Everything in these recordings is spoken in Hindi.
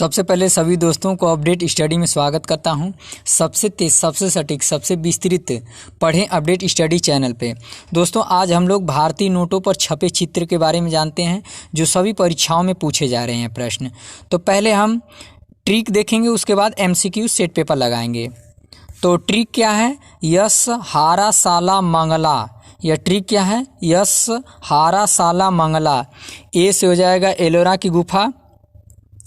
सबसे पहले सभी दोस्तों को अपडेट स्टडी में स्वागत करता हूं। सबसे तेज, सबसे सटीक, सबसे विस्तृत पढ़ें अपडेट स्टडी चैनल पे। दोस्तों आज हम लोग भारतीय नोटों पर छपे चित्र के बारे में जानते हैं जो सभी परीक्षाओं में पूछे जा रहे हैं प्रश्न। तो पहले हम ट्रिक देखेंगे, उसके बाद MCQ सेट पेपर लगाएंगे। तो ट्रिक क्या है? यस हारा साला मंगला। यह ट्रिक क्या है? यस हारा साला मंगला। ए से हो जाएगा एलोरा की गुफा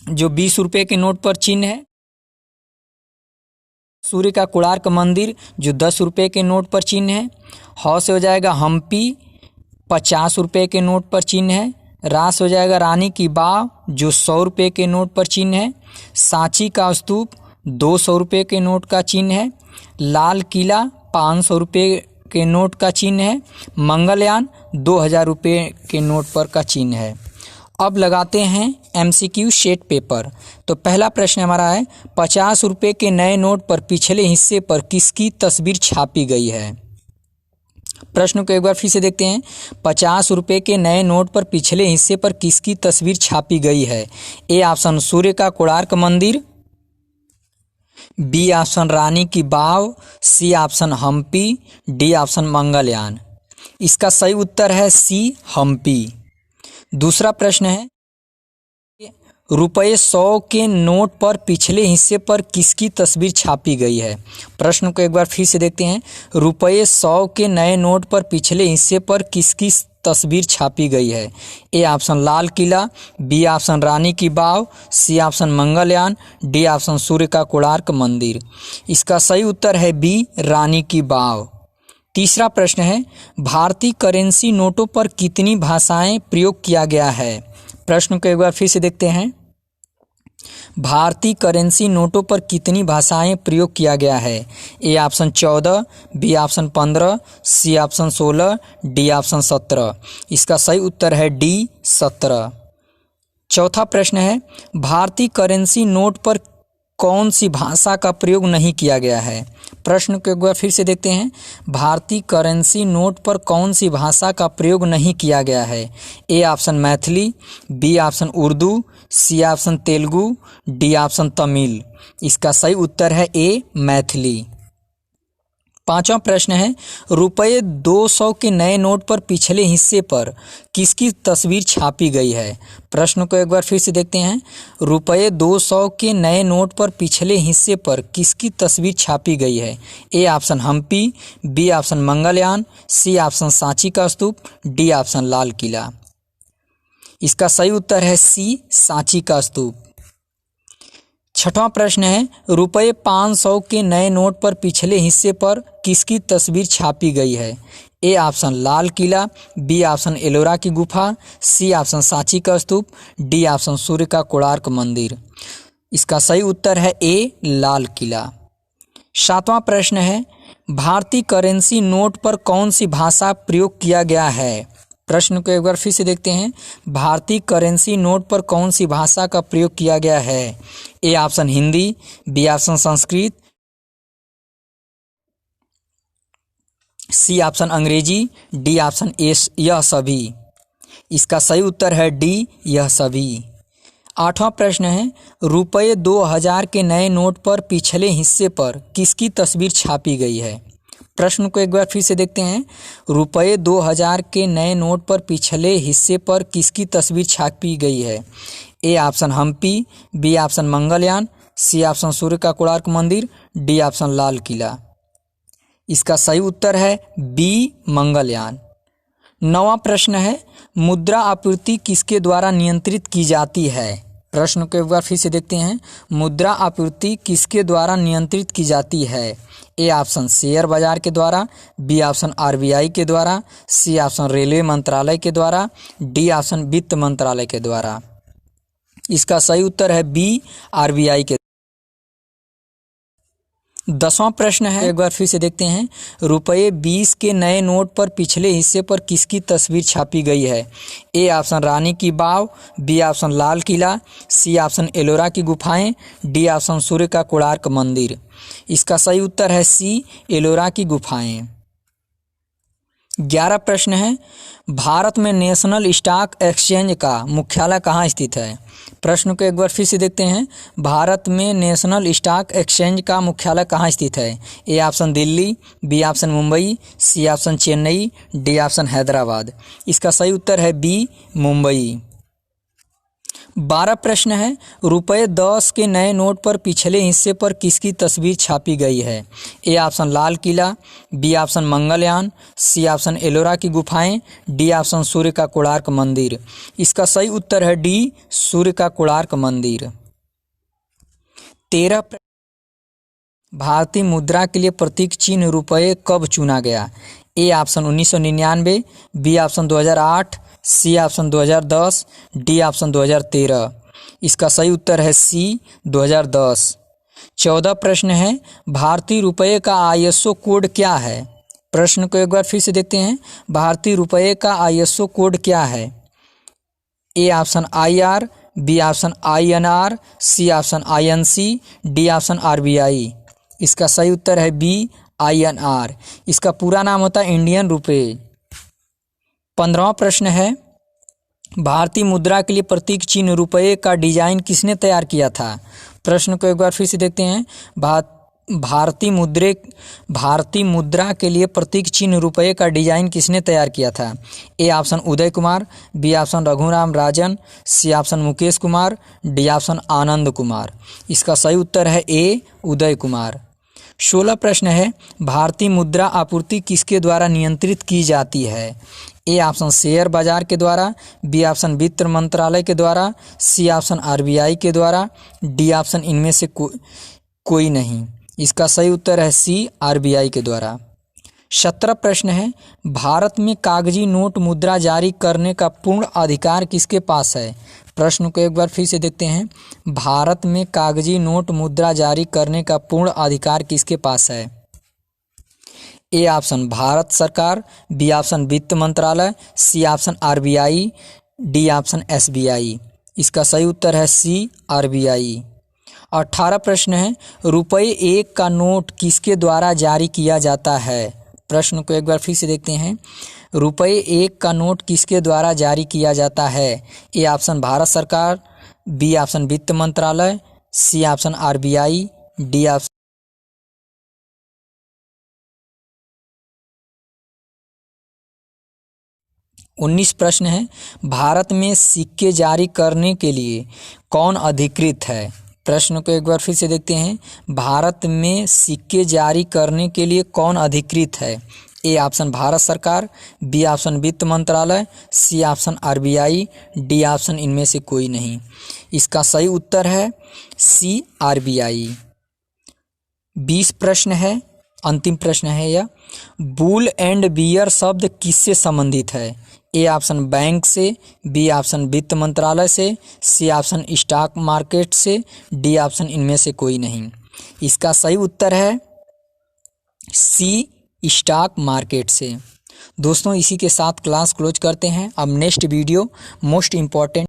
जो 20 रुपये के नोट पर चिन्ह है। सूर्य का कोणार्क मंदिर जो 10 रुपये के नोट पर चिन्ह है। ह से हो जाएगा हम्पी 50 रुपये के नोट पर चिन्ह है। रा से हो जाएगा रानी की बाव जो 100 रुपये के नोट पर चिन्ह है। सांची का स्तूप 200 रुपये के नोट का चिन्ह है। लाल किला 500 रुपये के नोट का चिन्ह है। मंगलयान 2000 रुपये के नोट पर का चिन्ह है। अब लगाते हैं MCQ सेट पेपर। तो पहला प्रश्न हमारा है 50 रुपये के नए नोट पर पिछले हिस्से पर किसकी तस्वीर छापी गई है? प्रश्न को एक बार फिर से देखते हैं। 50 रुपये के नए नोट पर पिछले हिस्से पर किसकी तस्वीर छापी गई है? ए ऑप्शन सूर्य का कोणार्क मंदिर, बी ऑप्शन रानी की Vav, C option Hampi, D option Mangalyaan. इसका सही उत्तर है सी हम्पी। दूसरा प्रश्न है ₹100 के नोट पर पिछले हिस्से पर किसकी तस्वीर छापी गई है? प्रश्न को एक बार फिर से देखते हैं। ₹100 के नए नोट पर पिछले हिस्से पर किसकी तस्वीर छापी गई है? A option Lal Qila, B option Rani की Vav, C option Mangalyaan, D option सूर्य का कोणार्क मंदिर। इसका सही उत्तर है बी रानी की बाव। तीसरा प्रश्न है भारतीय करेंसी नोटों पर कितनी भाषाएं प्रयोग किया गया है? प्रश्न को एक बार फिर से देखते हैं। भारतीय करेंसी नोटों पर कितनी भाषाएं प्रयोग किया गया है? A option 14, B option 15, C option 16, D option 17। इसका सही उत्तर है डी 17। चौथा प्रश्न है भारतीय करेंसी नोट पर कौन सी भाषा का प्रयोग नहीं किया गया है? प्रश्न को एक बार फिर से देखते हैं। भारतीय करेंसी नोट पर कौन सी भाषा का प्रयोग नहीं किया गया है? A option Maithili, B option Urdu, C option Telugu, D option Tamil. इसका सही उत्तर है ए मैथिली। पांचवा प्रश्न है ₹200 के नए नोट पर पिछले हिस्से पर किसकी तस्वीर छापी गई है? प्रश्न को एक बार फिर से देखते हैं। ₹200 के नए नोट पर पिछले हिस्से पर किसकी तस्वीर छापी गई है? A option Hampi, B option Mangalyaan, C option Sanchi का स्तूप, डी ऑप्शन लाल किला। इसका सही उत्तर है सी सांची का स्तूप। छठवां प्रश्न है ₹500 के नए नोट पर पिछले हिस्से पर किसकी तस्वीर छापी गई है? A option Lal Qila, B option Ellora की गुफा, सी ऑप्शन सांची का स्तूप, डी ऑप्शन सूर्य का कोणार्क मंदिर। इसका सही उत्तर है ए लाल किला। सातवां प्रश्न है भारतीय करेंसी नोट पर कौन सी भाषा प्रयोग किया गया है? प्रश्न को एक बार फिर से देखते हैं। भारतीय करेंसी नोट पर कौन सी भाषा का प्रयोग किया गया है? A option Hindi, B option Sanskrit, C option Angrezi, D option यह सभी। इसका सही उत्तर है डी यह सभी। आठवां प्रश्न है ₹2000 के नए नोट पर पिछले हिस्से पर किसकी तस्वीर छापी गई है? प्रश्न को एक बार फिर से देखते हैं। ₹2000 के नए नोट पर पिछले हिस्से पर किसकी तस्वीर छापी गई है? A option Hampi, B option Mangalyaan, C option सूर्य का कोणार्क मंदिर, डी ऑप्शन लाल किला। इसका सही उत्तर है बी मंगलयान। नौवां प्रश्न है मुद्रा आपूर्ति किसके द्वारा नियंत्रित की जाती है? प्रश्न को एक बार फिर से देखते हैं। मुद्रा आपूर्ति किसके द्वारा नियंत्रित की जाती है? ए ऑप्शन शेयर बाजार के द्वारा, बी ऑप्शन RBI के द्वारा, सी ऑप्शन रेलवे मंत्रालय के द्वारा, डी ऑप्शन वित्त मंत्रालय के द्वारा। इसका सही उत्तर है बी RBI के। 10वां प्रश्न है एक बार फिर से देखते हैं। ₹20 के नए नोट पर पिछले हिस्से पर किसकी तस्वीर छापी गई है? ए ऑप्शन रानी की बाव, बी ऑप्शन लाल किला, सी ऑप्शन एलोरा की गुफाएं, डी ऑप्शन सूर्य का कोणार्क मंदिर। इसका सही उत्तर है सी एलोरा की गुफाएं। 11 प्रश्न है भारत में नेशनल स्टॉक एक्सचेंज का मुख्यालय कहाँ स्थित है? प्रश्न को एक बार फिर से देखते हैं। भारत में नेशनल स्टॉक एक्सचेंज का मुख्यालय कहाँ स्थित है? A option Delhi, B option Mumbai, C option Chennai, D option Hyderabad. इसका सही उत्तर है बी, मुंबई। 12 प्रश्न है। रुपये 10 के नए नोट पर पिछले हिस्से पर किसकी तस्वीर छापी गई है? A option Lal Qila, B option Mangalyaan, C option Ellora की गुफाएं, डी ऑप्शन सूर्य का कोणार्क मंदिर। इसका सही उत्तर है डी, सूर्य का कोणार्क मंदिर। 13 भारतीय मुद्रा के लिए प्रतीक चिन्ह रुपये कब चुना गया? A option 1999, B option 2008, C option 2010, D option 2013। इसका सही उत्तर है सी, 2010। 14 प्रश्न है। भारतीय रुपये का ISO कोड क्या है? प्रश्न को एक बार फिर से देखते हैं। भारतीय रुपये का ISO कोड क्या है? A option IR, B option INR, C option INC, D option RBI। इसका सही उत्तर है बी, INR। इसका पूरा नाम होता है इंडियन रुपये। 15वां प्रश्न है। भारतीय मुद्रा के लिए प्रतीक चिन्ह रुपये का डिजाइन किसने तैयार किया था? प्रश्न को एक बार फिर से देखते हैं। भारतीय मुद्रा के लिए प्रतीक चिन्ह रुपये का डिजाइन किसने तैयार किया था? A option Uday Kumar, B option Raghuram Rajan, C option Mukesh Kumar, D option Anand Kumar. इसका सही उत्तर है ए, उदय कुमार। 16 प्रश्न है। भारतीय मुद्रा आपूर्ति किसके द्वारा नियंत्रित की जाती है? ए ऑप्शन शेयर बाजार के द्वारा, बी ऑप्शन वित्त मंत्रालय के द्वारा, सी ऑप्शन RBI के द्वारा, डी ऑप्शन इनमें से कोई नहीं। इसका सही उत्तर है सी, RBI के द्वारा। 17 प्रश्न है। भारत में कागजी नोट मुद्रा जारी करने का पूर्ण अधिकार किसके पास है? प्रश्न को एक बार फिर से देखते हैं। भारत में कागजी नोट मुद्रा जारी करने का पूर्ण अधिकार किसके पास है? ए ऑप्शन भारत सरकार, बी ऑप्शन वित्त मंत्रालय, C option RBI, D option SBI। इसका सही उत्तर है सी, RBI। 18 प्रश्न है। रुपये 1 का नोट किसके द्वारा जारी किया जाता है? प्रश्न को एक बार फिर से देखते हैं। रुपये 1 का नोट किसके द्वारा जारी किया जाता है? ए ऑप्शन भारत सरकार, बी ऑप्शन वित्त मंत्रालय, C option RBI, D option. 19 प्रश्न है। भारत में सिक्के जारी करने के लिए कौन अधिकृत है? प्रश्न को एक बार फिर से देखते हैं। भारत में सिक्के जारी करने के लिए कौन अधिकृत है? ए ऑप्शन भारत सरकार, बी ऑप्शन वित्त मंत्रालय, C option RBI, D option इनमें से कोई नहीं। इसका सही उत्तर है सी, RBI। 20 प्रश्न है, अंतिम प्रश्न है यह। बुल एंड बियर शब्द किससे संबंधित है? ए ऑप्शन बैंक से, बी ऑप्शन वित्त मंत्रालय से, सी ऑप्शन स्टॉक मार्केट से, डी ऑप्शन इनमें से कोई नहीं। इसका सही उत्तर है सी, स्टॉक मार्केट से। दोस्तों, इसी के साथ क्लास क्लोज करते हैं। अब नेक्स्ट वीडियो मोस्ट इम्पॉर्टेंट